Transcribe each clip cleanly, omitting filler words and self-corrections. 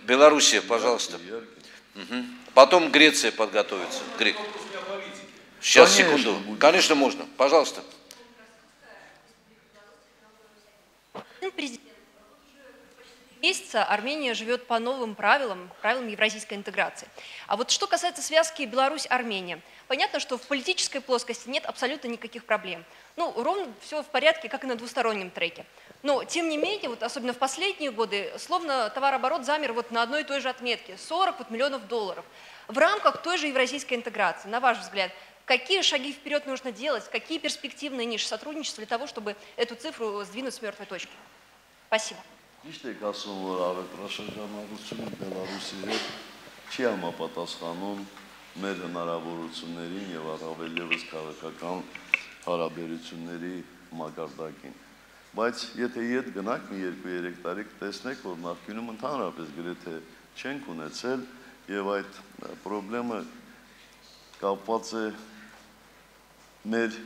Белоруссия, пожалуйста. Потом Греция подготовится. Сейчас, секунду. Конечно, можно. Пожалуйста. Месяца Армения живет по новым правилам евразийской интеграции. А вот что касается связки Беларусь-Армения, понятно, что в политической плоскости нет абсолютно никаких проблем. Ну, ровно все в порядке, как и на двустороннем треке. Но, тем не менее, вот особенно в последние годы, словно товарооборот замер вот на одной и той же отметке – 40 миллионов долларов. В рамках той же евразийской интеграции, на ваш взгляд, какие шаги вперед нужно делать, какие перспективные ниши сотрудничества для того, чтобы эту цифру сдвинуть с мертвой точки? Спасибо. Ճիշտ եք ասում, որ առևտրաշրջանառությունը Բելարուսի հետ չի համապատասխանում մեր հնարավորություններին եւ առավել եւս քաղաքական հարաբերությունների մակարդակին։ Բայց եթե իդ գնանք մի 2-3 տարի կտեսնեք, որ նախկինում ընդհանրապես գրեթե չենք ունեցել եւ այդ խնդրումը կապված է մեր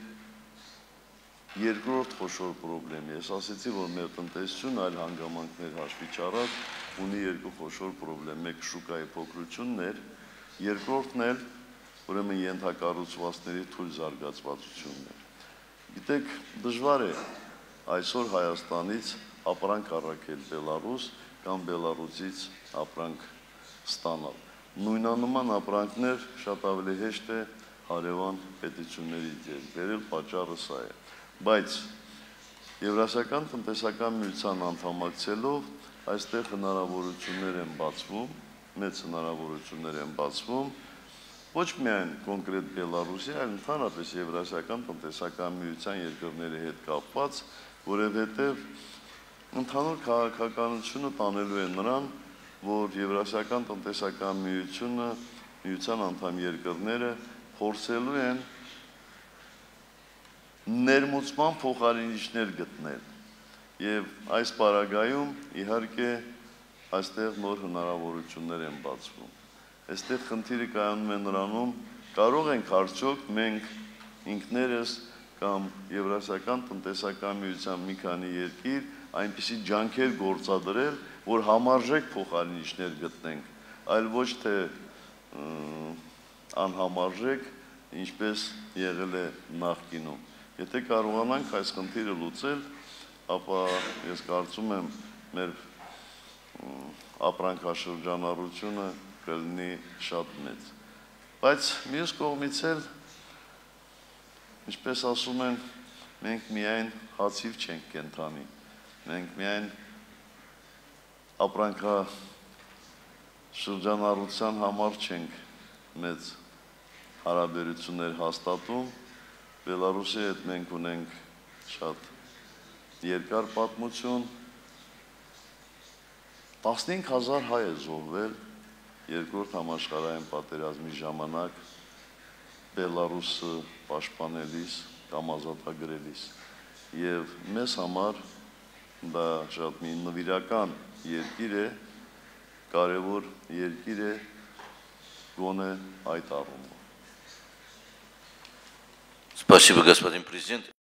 երկրորդ խոշոր խնդրեմ։ Ես ասացի, որ մեր տնտեսությունը այլ հանգամանքներ հաշվի չառած ունի երկու խոշոր խնդրեմ։ Մեկ շուկայի փոքրությունն էր, երկրորդն էլ ուրեմն ենթակառուցվածքների թույլ զարգացվածությունն էր։ Գիտեք, դժվար է այսօր Հայաստանից ապրանք առաքել Բելարուս կամ Բելարուսից ապրանք ստանալ։ Նույնանման ապրանքներ շատ ավելի հեշտ է հարևան պետություններից բերել, պատճառը սա է։ Բայց Եվրասիական տնտեսական միության անդամակցելով այստեղ հնարավորություններ են բացվում, մեծ հնարավորություններ են բացվում, ոչ միայն կոնկրետ Բելարուսի, այլ ընդհանրապես Եվրասիական տնտեսական միության երկրների հետ կապված, որովհետև ընդհանուր քաղաքականությունը տանելու է նրան, որ Եվրասիական տնտեսական միության անդամ երկրները փորձելու են ներմուծման փոխարինիչներ գտնել եւ այս պարագայում իհարկե այստեղ նոր հնարավորություններ են բացվում։ Այստեղ խնդիրը կայանում է նրանում, կարող ենք արդյոք մենք ինքներս կամ Եվրասիական տնտեսական միության մի քանի երկիր այնպիսի ջանքեր գործադրել, որ համարժեք փոխարինիչներ գտնենք, այլ ոչ թե անհամարժեք, ինչպես եղել է նախկինում։ Եթե կարողանանք այս խնդիրը լուծել, ապա ես կարծում եմ մեր ապրանքաշրջանառությունը կլինի շատ մեծ։ Բայց մյուս կողմից էլ, ինչպես ասում են, մենք միայն հացիվ չենք կենդանի, մենք միայն ապրանքաշրջանառության համար չենք մեծ հարաբերություններ հաստատում, Բելարուսի հետ մենք ունենք շատ երկար պատմություն, 15,000 հայ է զոհվել երկրորդ համաշխարհային պատերազմի ժամանակ Բելարուսը պաշտպանելիս կամ ազատագրելիս եւ մեզ համար դա շատ մի նվիրական երկիր է, կարևոր երկիր է գոնե այդ առումով։ Спасибо, господин президент.